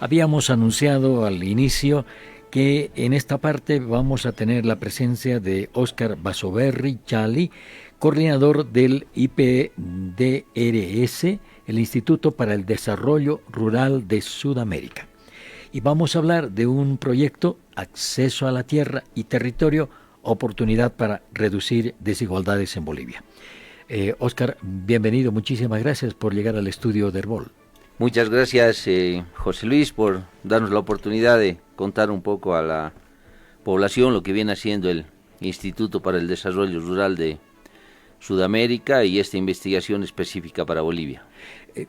Habíamos anunciado al inicio que en esta parte vamos a tener la presencia de Óscar Basoberri Chali, coordinador del IPDRS, el Instituto para el Desarrollo Rural de Sudamérica. Y vamos a hablar de un proyecto, Acceso a la Tierra y Territorio, oportunidad para reducir desigualdades en Bolivia. Óscar, bienvenido, muchísimas gracias por llegar al estudio de Herbol. Muchas gracias, José Luis, por darnos la oportunidad de contar un poco a la población lo que viene haciendo el Instituto para el Desarrollo Rural de Sudamérica y esta investigación específica para Bolivia.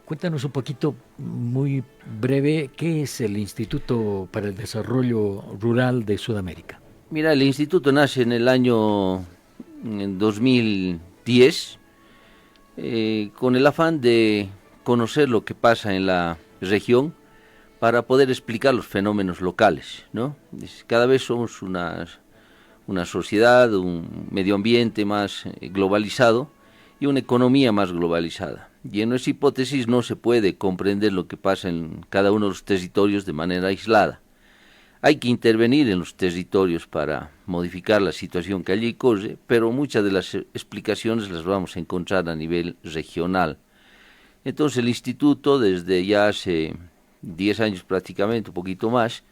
Cuéntanos un poquito, muy breve, ¿qué es el Instituto para el Desarrollo Rural de Sudamérica? Mira, el instituto nace en el año 2010 con el afán de conocer lo que pasa en la región para poder explicar los fenómenos locales, ¿no? Cada vez somos una sociedad, un medio ambiente más globalizado y una economía más globalizada. Y en nuestra hipótesis no se puede comprender lo que pasa en cada uno de los territorios de manera aislada. Hay que intervenir en los territorios para modificar la situación que allí corre, pero muchas de las explicaciones las vamos a encontrar a nivel regional. Entonces el instituto, desde ya hace 10 años prácticamente, un poquito más,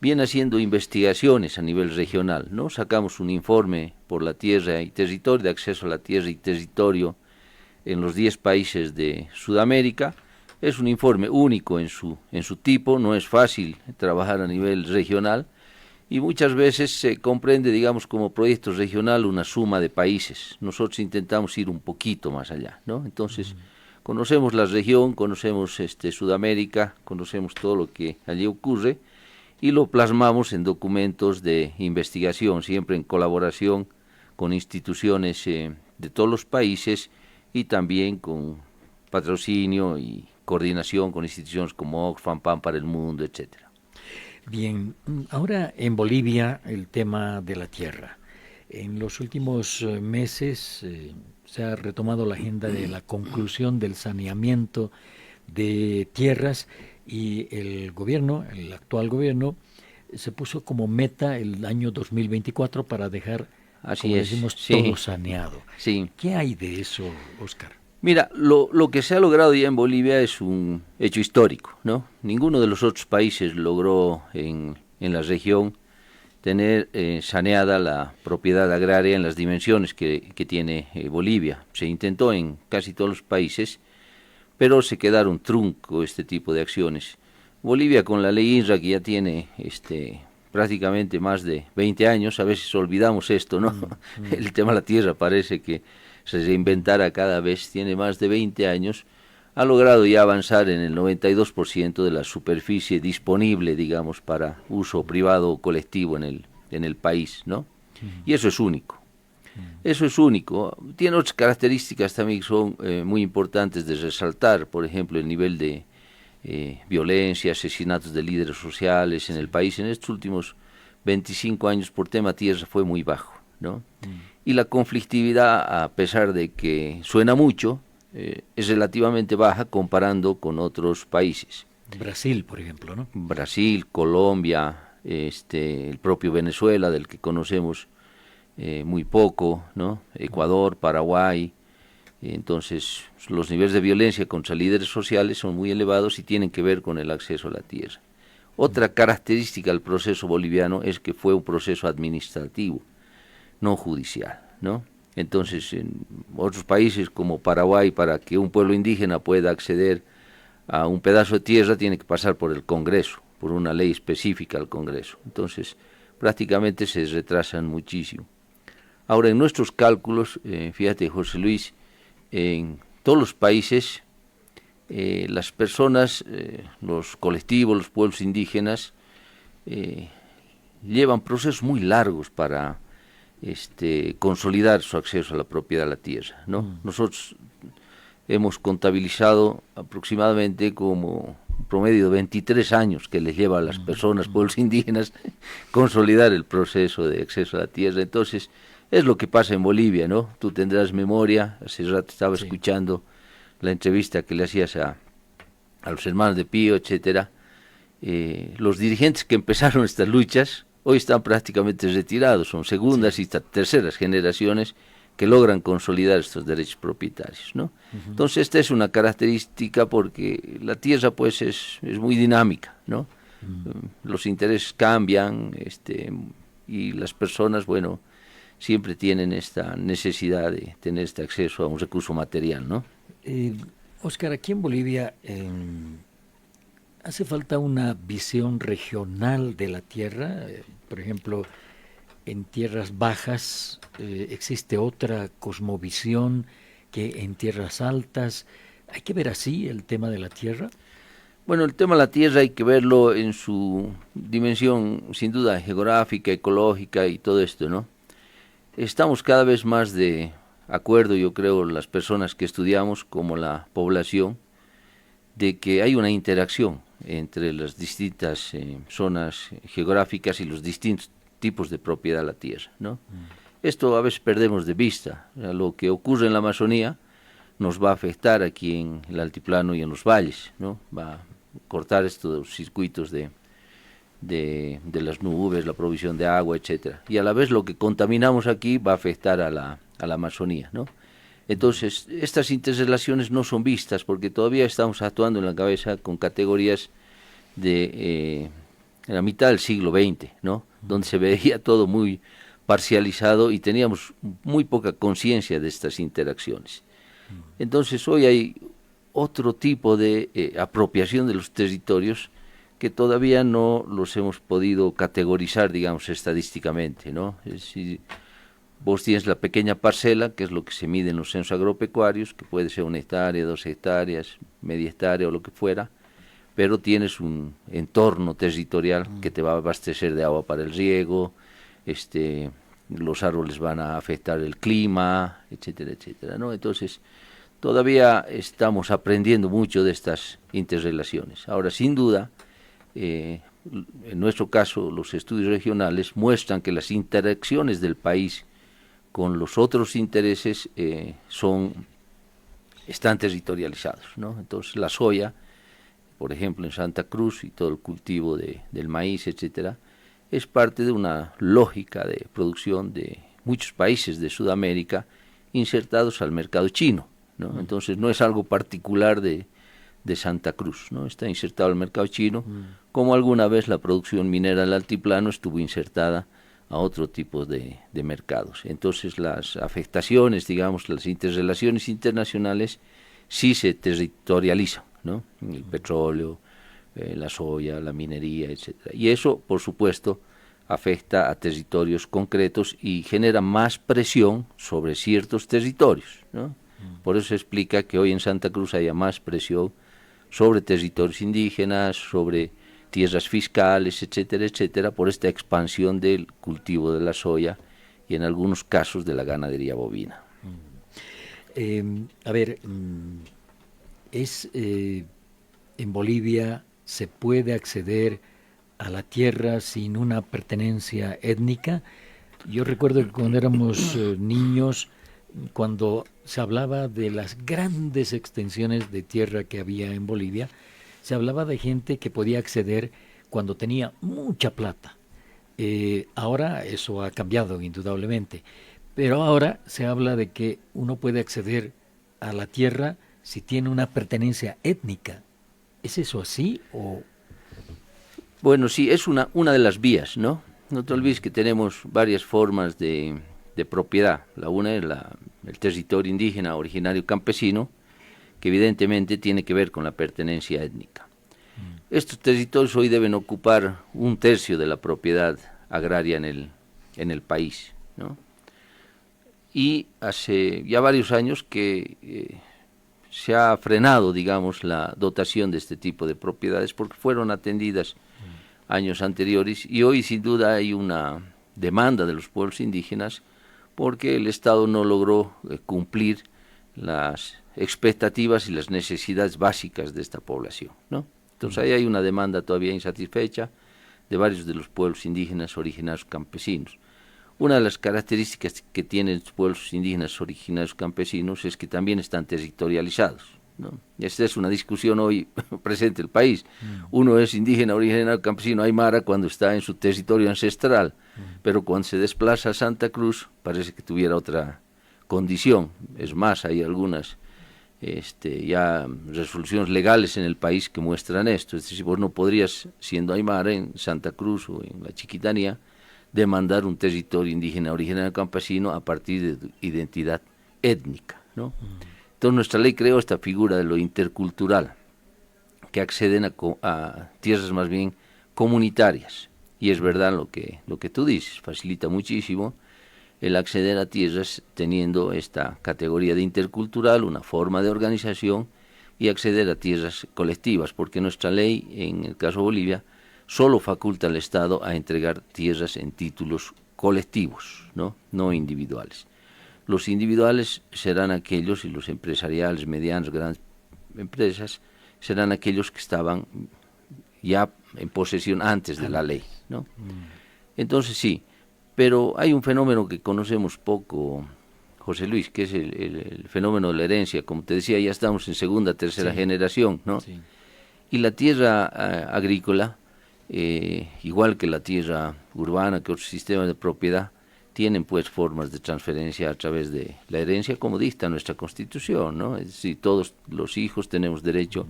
viene haciendo investigaciones a nivel regional, ¿no? Sacamos un informe por la tierra y territorio, de acceso a la tierra y territorio en los 10 países de Sudamérica. Es un informe único en su tipo, no es fácil trabajar a nivel regional y muchas veces se comprende, digamos, como proyecto regional una suma de países. Nosotros intentamos ir un poquito más allá, ¿no? Entonces, conocemos la región, conocemos Sudamérica, conocemos todo lo que allí ocurre y lo plasmamos en documentos de investigación, siempre en colaboración con instituciones de todos los países y también con patrocinio y coordinación con instituciones como Oxfam, PAN para el Mundo, etcétera. Bien, ahora en Bolivia el tema de la tierra. En los últimos meses se ha retomado la agenda de la conclusión del saneamiento de tierras y el actual gobierno, se puso como meta el año 2024 para dejar, como decimos, todo saneado. Sí. ¿Qué hay de eso, Óscar? Mira, lo que se ha logrado ya en Bolivia es un hecho histórico, ¿no? Ninguno de los otros países logró en la región tener saneada la propiedad agraria en las dimensiones que tiene Bolivia. Se intentó en casi todos los países, pero se quedaron trunco este tipo de acciones. Bolivia, con la ley INRA, que ya tiene prácticamente más de 20 años, a veces olvidamos esto, ¿no? El tema de la tierra parece que se reinventara cada vez, tiene más de 20 años, ha logrado ya avanzar en el 92% de la superficie disponible, digamos, para uso privado o colectivo en el país, ¿no? Y eso es único. Eso es único. Tiene otras características también que son muy importantes de resaltar, por ejemplo, el nivel de violencia, asesinatos de líderes sociales en el país en estos últimos 25 años por tema tierra fue muy bajo, ¿no? Y la conflictividad, a pesar de que suena mucho, es relativamente baja comparando con otros países. Brasil, por ejemplo, ¿no? Brasil, Colombia, el propio Venezuela, del que conocemos muy poco, ¿no? Ecuador, Paraguay. Entonces, los niveles de violencia contra líderes sociales son muy elevados y tienen que ver con el acceso a la tierra. Otra característica del proceso boliviano es que fue un proceso administrativo, no judicial, ¿no? Entonces, en otros países como Paraguay, para que un pueblo indígena pueda acceder a un pedazo de tierra, tiene que pasar por el Congreso, por una ley específica al Congreso. Entonces, prácticamente se retrasan muchísimo. Ahora, en nuestros cálculos, fíjate, José Luis, en todos los países, las personas, los colectivos, los pueblos indígenas, llevan procesos muy largos para consolidar su acceso a la propiedad de la tierra, ¿no? Nosotros hemos contabilizado aproximadamente como un promedio de 23 años que les lleva a las personas, pueblos indígenas, consolidar el proceso de acceso a la tierra. Entonces, es lo que pasa en Bolivia, ¿no? Tú tendrás memoria, hace rato estaba escuchando la entrevista que le hacías a los hermanos de Pío, etcétera. los dirigentes que empezaron estas luchas hoy están prácticamente retirados, son segundas y terceras generaciones que logran consolidar estos derechos propietarios, ¿no? Entonces esta es una característica porque la tierra pues es muy dinámica, ¿no? Los intereses cambian, y las personas, bueno, siempre tienen esta necesidad de tener este acceso a un recurso material, ¿no? Oscar, aquí en Bolivia hace falta una visión regional de la tierra. Por ejemplo, en tierras bajas existe otra cosmovisión que en tierras altas. ¿Hay que ver así el tema de la tierra? Bueno, el tema de la tierra hay que verlo en su dimensión, sin duda, geográfica, ecológica y todo esto, ¿no? Estamos cada vez más de acuerdo, yo creo, las personas que estudiamos, como la población, de que hay una interacción entre las distintas zonas geográficas y los distintos tipos de propiedad de la tierra, ¿no? Esto a veces perdemos de vista. O sea, lo que ocurre en la Amazonía nos va a afectar aquí en el altiplano y en los valles, ¿no? Va a cortar estos circuitos de las nubes, la provisión de agua, etcétera. Y a la vez lo que contaminamos aquí va a afectar a la Amazonía, ¿no? Entonces, estas interrelaciones no son vistas porque todavía estamos actuando en la cabeza con categorías de la mitad del siglo XX, ¿no? Donde se veía todo muy parcializado y teníamos muy poca conciencia de estas interacciones. Entonces, hoy hay otro tipo de apropiación de los territorios que todavía no los hemos podido categorizar, digamos, estadísticamente, ¿no? Es decir, vos tienes la pequeña parcela, que es lo que se mide en los censos agropecuarios, que puede ser 1 hectárea, 2 hectáreas, media hectárea o lo que fuera, pero tienes un entorno territorial que te va a abastecer de agua para el riego, los árboles van a afectar el clima, etcétera, etcétera, ¿no? Entonces, todavía estamos aprendiendo mucho de estas interrelaciones. Ahora, sin duda, en nuestro caso, los estudios regionales muestran que las interacciones del país con los otros intereses están territorializados, ¿no? Entonces, la soya, por ejemplo, en Santa Cruz y todo el cultivo del maíz, etcétera, es parte de una lógica de producción de muchos países de Sudamérica insertados al mercado chino, ¿no? Entonces no es algo particular de Santa Cruz, ¿no? Está insertado al mercado chino, como alguna vez la producción minera del altiplano estuvo insertada a otro tipo de mercados. Entonces las afectaciones, digamos, las interrelaciones internacionales sí se territorializan, ¿no? El petróleo, la soya, la minería, etcétera. Y eso, por supuesto, afecta a territorios concretos y genera más presión sobre ciertos territorios, ¿no? Por eso se explica que hoy en Santa Cruz haya más presión sobre territorios indígenas, sobre tierras fiscales, etcétera, etcétera, por esta expansión del cultivo de la soya y en algunos casos de la ganadería bovina. En Bolivia se puede acceder a la tierra sin una pertenencia étnica. Yo recuerdo que cuando éramos niños, cuando se hablaba de las grandes extensiones de tierra que había en Bolivia, se hablaba de gente que podía acceder cuando tenía mucha plata. Ahora eso ha cambiado indudablemente, pero ahora se habla de que uno puede acceder a la tierra si tiene una pertenencia étnica. ¿Es eso así o...? Bueno, sí, es una de las vías, ¿no? No te olvides que tenemos varias formas de propiedad. La una es el territorio indígena originario campesino, que evidentemente tiene que ver con la pertenencia étnica. Estos territorios hoy deben ocupar 1/3 de la propiedad agraria en el país, ¿no? Y hace ya varios años que se ha frenado, digamos, la dotación de este tipo de propiedades porque fueron atendidas años anteriores y hoy sin duda hay una demanda de los pueblos indígenas porque el Estado no logró cumplir las expectativas y las necesidades básicas de esta población, ¿no? Entonces ahí hay una demanda todavía insatisfecha de varios de los pueblos indígenas originarios campesinos. Una de las características que tienen los pueblos indígenas originarios campesinos es que también están territorializados, ¿no? Esta es una discusión hoy presente en el país. Uno es indígena, originario, campesino, aymara cuando está en su territorio ancestral, pero cuando se desplaza a Santa Cruz parece que tuviera otra condición. Es más, hay algunas ya resoluciones legales en el país que muestran esto. Es decir, vos no podrías, siendo aymara en Santa Cruz o en la Chiquitanía, demandar un territorio indígena, originario, campesino a partir de tu identidad étnica, ¿no? Entonces nuestra ley creó esta figura de lo intercultural, que acceden a tierras más bien comunitarias. Y es verdad lo que tú dices, facilita muchísimo el acceder a tierras teniendo esta categoría de intercultural, una forma de organización, y acceder a tierras colectivas, porque nuestra ley, en el caso de Bolivia, solo faculta al Estado a entregar tierras en títulos colectivos, no individuales. Los individuales serán aquellos, y los empresariales, medianos, grandes empresas, serán aquellos que estaban ya en posesión antes de la ley, ¿no? Entonces sí, pero hay un fenómeno que conocemos poco, José Luis, que es el fenómeno de la herencia. Como te decía, ya estamos en segunda, tercera generación, ¿no? Sí. Y la tierra agrícola, igual que la tierra urbana, que otros sistemas de propiedad, tienen pues formas de transferencia a través de la herencia, como dicta nuestra Constitución, ¿no? Es decir, todos los hijos tenemos derecho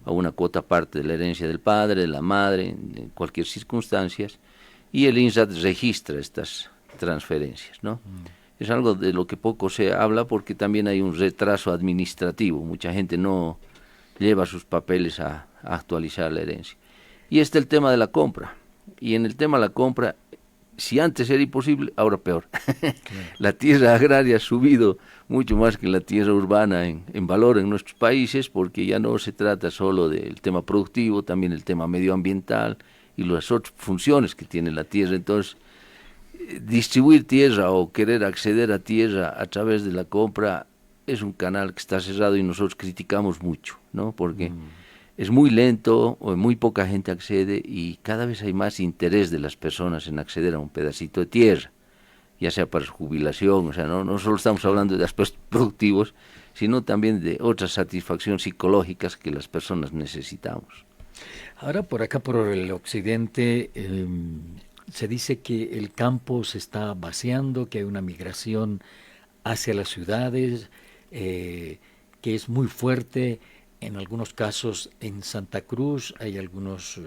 a una cuota parte de la herencia del padre, de la madre, en cualquier circunstancia, y el INSAT registra estas transferencias, ¿no? Es algo de lo que poco se habla porque también hay un retraso administrativo, mucha gente no lleva sus papeles a actualizar la herencia. Y este es el tema de la compra, y en el tema de la compra, si antes era imposible, ahora peor. Claro. La tierra agraria ha subido mucho más que la tierra urbana en valor en nuestros países, porque ya no se trata solo del tema productivo, también el tema medioambiental y las otras funciones que tiene la tierra. Entonces, distribuir tierra o querer acceder a tierra a través de la compra es un canal que está cerrado y nosotros criticamos mucho, ¿no? Porque es muy lento, o muy poca gente accede y cada vez hay más interés de las personas en acceder a un pedacito de tierra, ya sea para su jubilación, o sea, no solo estamos hablando de aspectos productivos, sino también de otras satisfacciones psicológicas que las personas necesitamos. Ahora por acá, por el occidente, se dice que el campo se está vaciando, que hay una migración hacia las ciudades, que es muy fuerte. En algunos casos en Santa Cruz hay algunas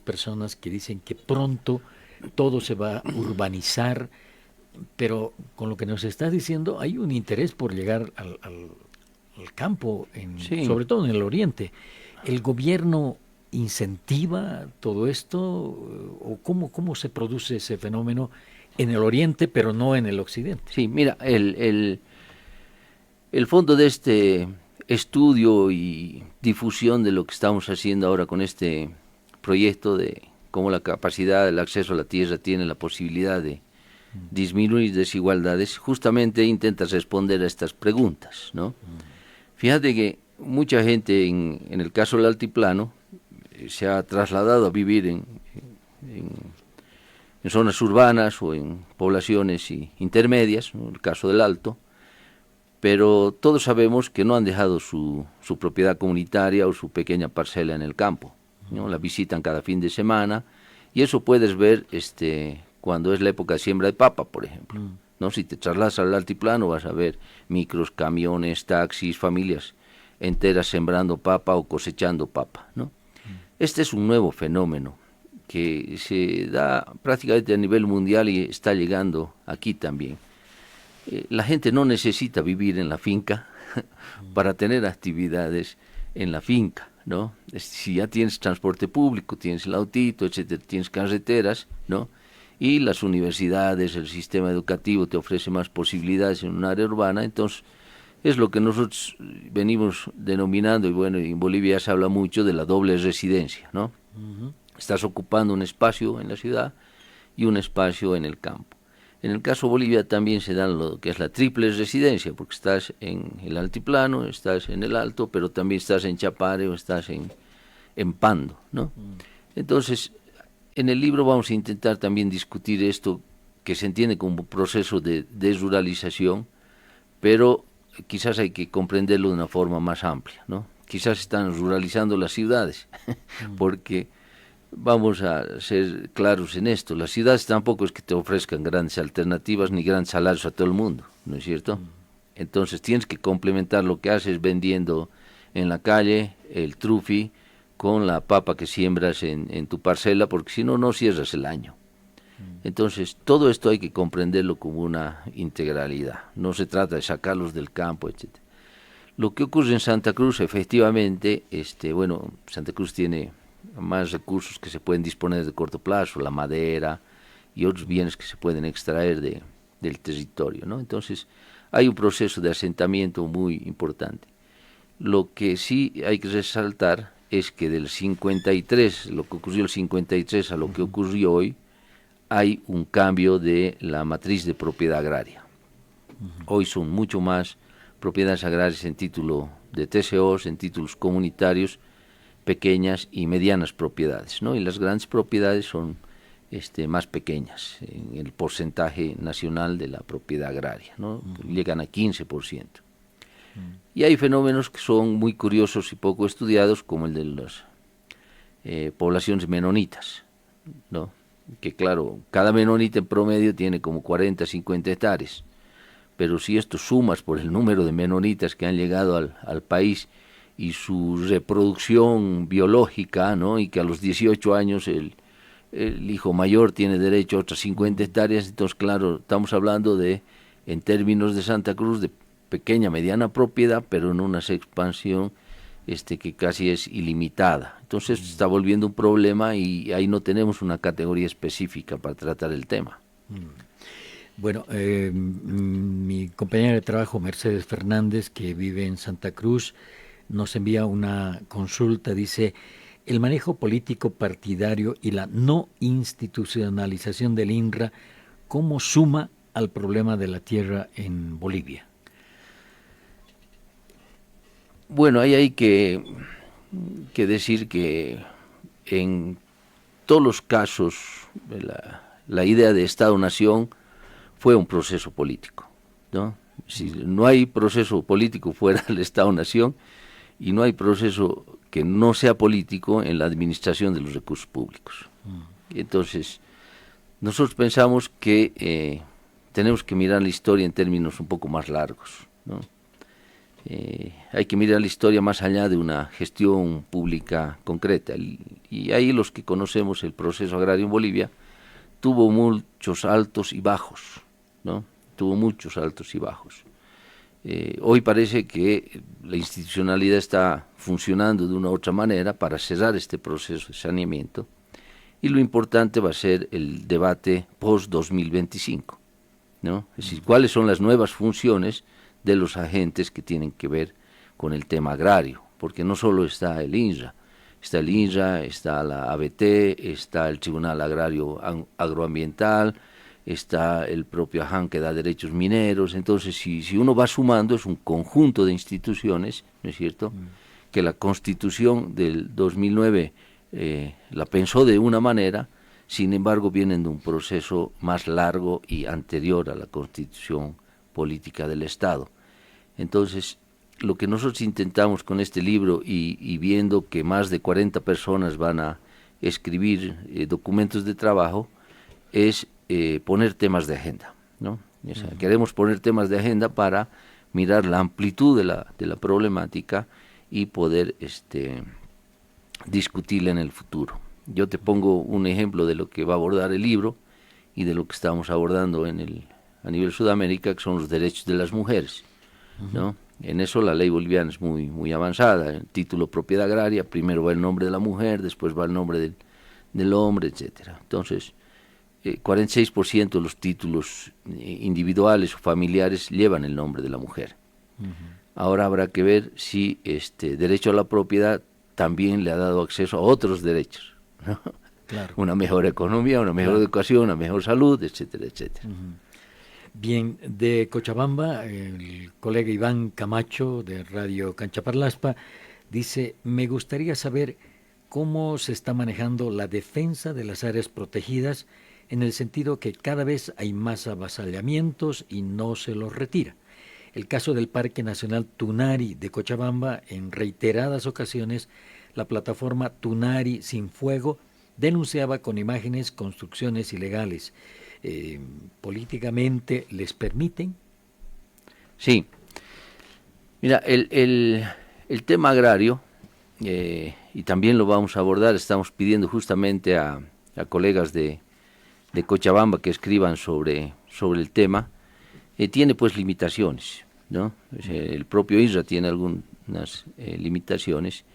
personas que dicen que pronto todo se va a urbanizar, pero con lo que nos estás diciendo hay un interés por llegar al campo, Sí. Sobre todo en el oriente. ¿El gobierno incentiva todo esto o cómo se produce ese fenómeno en el oriente pero no en el occidente? Sí, mira, el fondo de este estudio y difusión de lo que estamos haciendo ahora con este proyecto de cómo la capacidad del acceso a la tierra tiene la posibilidad de disminuir desigualdades, justamente intenta responder a estas preguntas, ¿no? Fíjate que mucha gente en el caso del altiplano se ha trasladado a vivir en zonas urbanas o en poblaciones intermedias, ¿no? El caso del Alto, pero todos sabemos que no han dejado su propiedad comunitaria o su pequeña parcela en el campo, ¿no? La visitan cada fin de semana y eso puedes ver cuando es la época de siembra de papa, por ejemplo, ¿no? Si te trasladas al altiplano vas a ver micros, camiones, taxis, familias enteras sembrando papa o cosechando papa, ¿no? Este es un nuevo fenómeno que se da prácticamente a nivel mundial y está llegando aquí también. La gente no necesita vivir en la finca para tener actividades en la finca, ¿no? Si ya tienes transporte público, tienes el autito, etcétera, tienes carreteras, ¿no? Y las universidades, el sistema educativo te ofrece más posibilidades en un área urbana, entonces es lo que nosotros venimos denominando, y bueno, en Bolivia ya se habla mucho de la doble residencia, ¿no? Estás ocupando un espacio en la ciudad y un espacio en el campo. En el caso de Bolivia también se dan lo que es la triple residencia, porque estás en el altiplano, estás en el alto, pero también estás en Chapare o estás en Pando, ¿no? Entonces, en el libro vamos a intentar también discutir esto que se entiende como proceso de desruralización, pero quizás hay que comprenderlo de una forma más amplia, ¿no? Quizás están ruralizando las ciudades, porque vamos a ser claros en esto, las ciudades tampoco es que te ofrezcan grandes alternativas ni grandes salarios a todo el mundo, ¿no es cierto? Entonces tienes que complementar lo que haces vendiendo en la calle el trufi con la papa que siembras en tu parcela, porque si no, no cierras el año. Entonces, todo esto hay que comprenderlo como una integralidad. No se trata de sacarlos del campo, etcétera. Lo que ocurre en Santa Cruz, efectivamente, bueno, Santa Cruz tiene más recursos que se pueden disponer de corto plazo, la madera y otros bienes que se pueden extraer del territorio, ¿no? Entonces, hay un proceso de asentamiento muy importante. Lo que sí hay que resaltar es que del 53, lo que ocurrió el 53 a lo que ocurrió hoy, hay un cambio de la matriz de propiedad agraria. Hoy son mucho más propiedades agrarias en título de TCOs, en títulos comunitarios, pequeñas y medianas propiedades, ¿no? Y las grandes propiedades son más pequeñas en el porcentaje nacional de la propiedad agraria, ¿no? Llegan a 15%. Y hay fenómenos que son muy curiosos y poco estudiados, como el de las poblaciones menonitas, ¿no? Que claro, cada menonita en promedio tiene como 40, 50 hectáreas, pero si esto sumas por el número de menonitas que han llegado al país y su reproducción biológica, ¿no? Y que a los 18 años el hijo mayor tiene derecho a otras 50 hectáreas, entonces claro, estamos hablando de, en términos de Santa Cruz, de pequeña, mediana propiedad, pero en una expansión que casi es ilimitada. Entonces está volviendo un problema y ahí no tenemos una categoría específica para tratar el tema. Bueno, mi compañera de trabajo, Mercedes Fernández, que vive en Santa Cruz, nos envía una consulta, dice: el manejo político partidario y la no institucionalización del INRA, ¿cómo suma al problema de la tierra en Bolivia? Bueno, ahí hay que decir que en todos los casos la idea de Estado-Nación fue un proceso político, ¿no? Si no hay proceso político fuera del Estado-Nación y no hay proceso que no sea político en la administración de los recursos públicos. Entonces, nosotros pensamos que tenemos que mirar la historia en términos un poco más largos, ¿no? Hay que mirar la historia más allá de una gestión pública concreta, y ahí los que conocemos el proceso agrario en Bolivia tuvo muchos altos y bajos, ¿no? Tuvo muchos altos y bajos. Hoy parece que la institucionalidad está funcionando de una u otra manera para cerrar este proceso de saneamiento, y lo importante va a ser el debate post-2025, ¿no? Es decir, cuáles son las nuevas funciones de los agentes que tienen que ver con el tema agrario, porque no solo está el INRA, está la ABT, está el Tribunal Agrario Agroambiental, está el propio AJAN que da derechos mineros. Entonces si uno va sumando, es un conjunto de instituciones, ¿no es cierto?, que la Constitución del 2009 la pensó de una manera, sin embargo vienen de un proceso más largo y anterior a la Constitución política del Estado. Entonces, lo que nosotros intentamos con este libro, y viendo que más de 40 personas van a escribir documentos de trabajo, es poner temas de agenda, ¿no? O sea, queremos poner temas de agenda para mirar la amplitud de la problemática y poder discutirla en el futuro. Yo te pongo un ejemplo de lo que va a abordar el libro y de lo que estamos abordando a nivel Sudamérica, que son los derechos de las mujeres, ¿no? En eso la ley boliviana es muy, muy avanzada. El título propiedad agraria, primero va el nombre de la mujer, después va el nombre del hombre, etcétera. Entonces, 46% de los títulos individuales o familiares llevan el nombre de la mujer. Ahora habrá que ver si derecho a la propiedad también le ha dado acceso a otros derechos, ¿no? Claro. Una mejor economía, una mejor educación, una mejor salud, etcétera, etcétera. Bien, de Cochabamba, el colega Iván Camacho de Radio Canchaparlaspa dice: me gustaría saber cómo se está manejando la defensa de las áreas protegidas, en el sentido que cada vez hay más avasallamientos y no se los retira. el caso del Parque Nacional Tunari de Cochabamba. En reiteradas ocasiones, la plataforma Tunari Sin Fuego denunciaba con imágenes construcciones ilegales. ¿Políticamente les permiten? Sí, mira, el tema agrario, y también lo vamos a abordar, estamos pidiendo justamente a colegas de Cochabamba que escriban sobre el tema, tiene pues limitaciones, ¿no? El propio ISRA tiene algunas limitaciones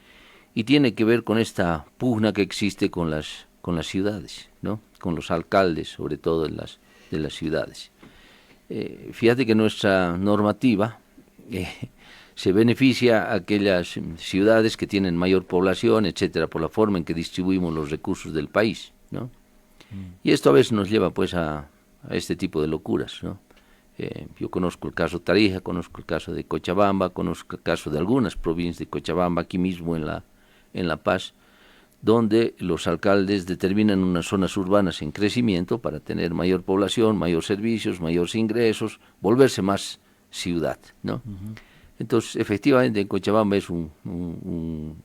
y tiene que ver con esta pugna que existe con las ciudades, ¿no? Con los alcaldes, sobre todo de las ciudades. Fíjate que nuestra normativa se beneficia a aquellas ciudades que tienen mayor población, etcétera, por la forma en que distribuimos los recursos del país, ¿no? Y esto a veces nos lleva pues a este tipo de locuras, ¿no? Yo conozco el caso Tarija, conozco el caso de Cochabamba, conozco el caso de algunas provincias de Cochabamba, aquí mismo en La Paz, donde los alcaldes determinan unas zonas urbanas en crecimiento para tener mayor población, mayores servicios, mayores ingresos, volverse más ciudad, ¿no? Uh-huh. Entonces, efectivamente, en Cochabamba es uno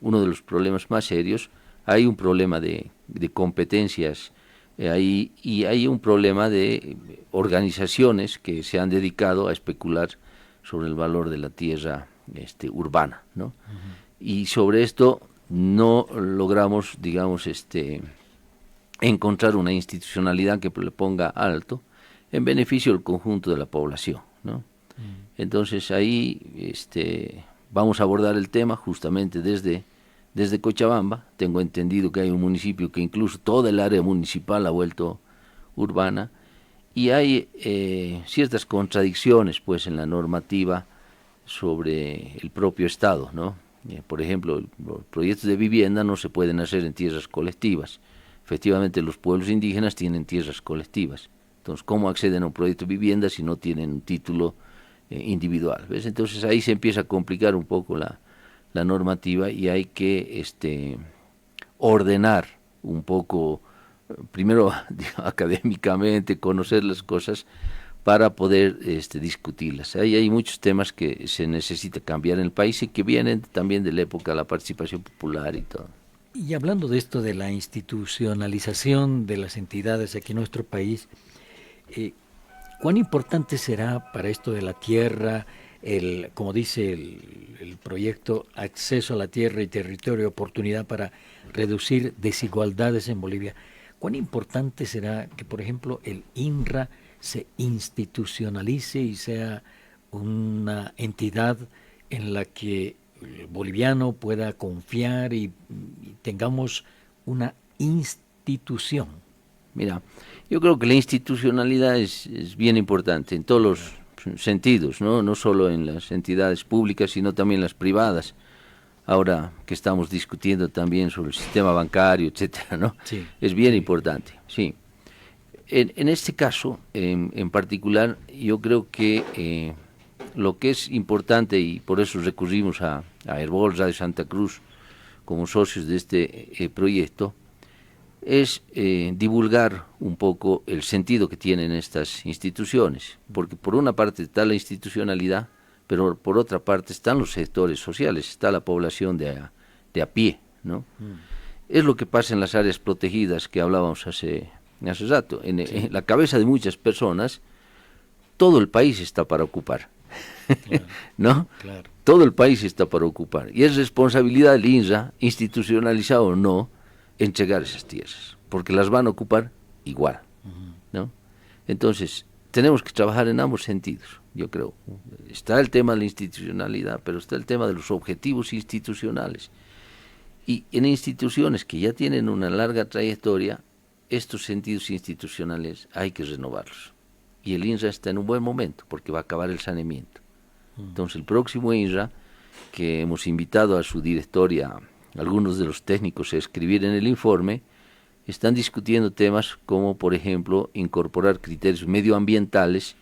de los problemas más serios. Hay un problema de competencias ahí, y hay un problema de organizaciones que se han dedicado a especular sobre el valor de la tierra urbana, ¿no? Uh-huh. Y sobre esto no logramos, digamos, encontrar una institucionalidad que le ponga alto en beneficio del conjunto de la población, ¿no? Entonces ahí vamos a abordar el tema justamente desde Cochabamba. Tengo entendido que hay un municipio que incluso toda el área municipal ha vuelto urbana, y hay ciertas contradicciones pues en la normativa sobre el propio Estado, ¿no? Por ejemplo, los proyectos de vivienda no se pueden hacer en tierras colectivas. Efectivamente, los pueblos indígenas tienen tierras colectivas. Entonces, ¿cómo acceden a un proyecto de vivienda si no tienen un título individual? ¿Ves? Entonces ahí se empieza a complicar un poco la normativa, y hay que ordenar un poco, primero académicamente, conocer las cosas para poder discutirlas. Ahí hay muchos temas que se necesita cambiar en el país y que vienen también de la época de la participación popular y todo. Y hablando de esto de la institucionalización de las entidades aquí en nuestro país, ¿cuán importante será para esto de la tierra, como dice el proyecto, acceso a la tierra y territorio, oportunidad para reducir desigualdades en Bolivia? ¿Cuán importante será que, por ejemplo, el INRA se institucionalice y sea una entidad en la que el boliviano pueda confiar y tengamos una institución? Mira, yo creo que la institucionalidad es bien importante en todos los sentidos, ¿no? No solo en las entidades públicas, sino también las privadas. Ahora que estamos discutiendo también sobre el sistema bancario, etcétera, ¿no? Sí. Es bien importante, sí. En este caso, en particular, yo creo que lo que es importante, y por eso recurrimos a Herbol Radio Santa Cruz como socios de este proyecto, es divulgar un poco el sentido que tienen estas instituciones, porque por una parte está la institucionalidad, pero por otra parte están los sectores sociales, está la población de a pie, ¿no? Es lo que pasa en las áreas protegidas que hablábamos hace rato. En la cabeza de muchas personas, todo el país está para ocupar, claro, ¿no? Claro. Todo el país está para ocupar, y es responsabilidad del INRA, institucionalizado o no, entregar esas tierras, porque las van a ocupar igual, ¿no? Entonces, tenemos que trabajar en ambos sentidos, yo creo. Está el tema de la institucionalidad, pero está el tema de los objetivos institucionales. Y en instituciones que ya tienen una larga trayectoria, estos sentidos institucionales hay que renovarlos. Y el INRA está en un buen momento, porque va a acabar el saneamiento. Entonces, el próximo INRA, que hemos invitado a su directoria, algunos de los técnicos, a escribir en el informe, están discutiendo temas como, por ejemplo, incorporar criterios medioambientales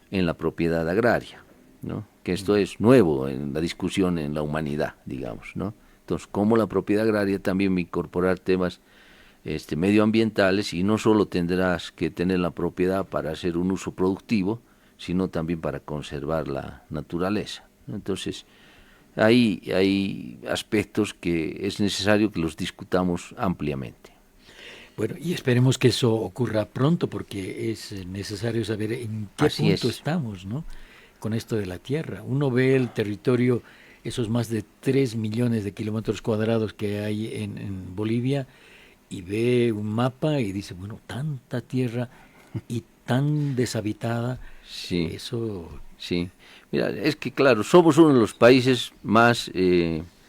en la propiedad agraria, ¿no? Que esto es nuevo en la discusión en la humanidad, digamos, ¿no? Entonces, cómo la propiedad agraria también va a incorporar temas medioambientales, y no solo tendrás que tener la propiedad para hacer un uso productivo, sino también para conservar la naturaleza, ¿no? Entonces, hay aspectos que es necesario que los discutamos ampliamente. Bueno, y esperemos que eso ocurra pronto porque es necesario saber en qué Así punto es. estamos, ¿no? Con esto de la tierra. Uno ve el territorio, esos más de 3 millones de kilómetros cuadrados que hay en Bolivia, y ve un mapa y dice, bueno, tanta tierra y tan deshabitada, Sí, eso, sí. Mira, es que claro, somos uno de los países más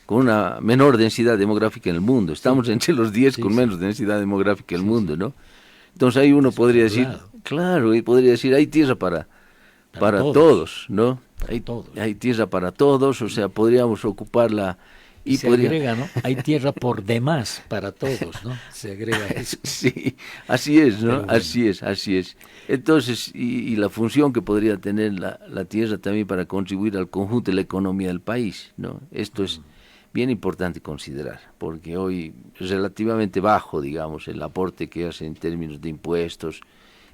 con una menor densidad demográfica en el mundo. sí, Estamos entre los 10 sí, con sí, menos densidad demográfica en el sí, sí, mundo, ¿no? Entonces ahí uno podría decir, despoblado, claro, y podría decir, hay tierra para para todos, todos, ¿no? para todos. Hay tierra para todos, o sea, podríamos ocuparla Y y se podría... agrega, ¿no? Hay tierra por demás para todos, ¿no? Se agrega eso. Sí, así es, ¿no? Pero bueno, Así es, así es. Entonces, y la función que podría tener la tierra también para contribuir al conjunto de la economía del país, ¿no? Esto es bien importante considerar, porque hoy es relativamente bajo, digamos, el aporte que hace en términos de impuestos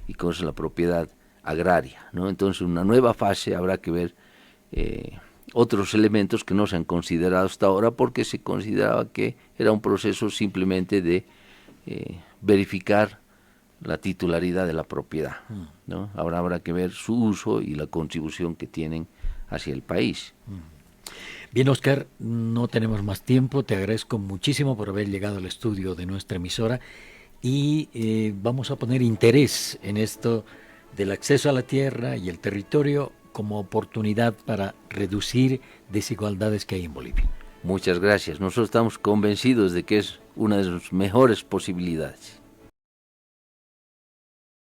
y con la propiedad agraria, ¿no? Entonces, una nueva fase habrá que ver otros elementos que no se han considerado hasta ahora porque se consideraba que era un proceso simplemente de verificar la titularidad de la propiedad, ¿no? Ahora habrá que ver su uso y la contribución que tienen hacia el país. bien, Oscar, no tenemos más tiempo. Te agradezco muchísimo por haber llegado al estudio de nuestra emisora y vamos a poner interés en esto del acceso a la tierra y el territorio como oportunidad para reducir desigualdades que hay en Bolivia. Muchas gracias. Nosotros estamos convencidos de que es una de las mejores posibilidades.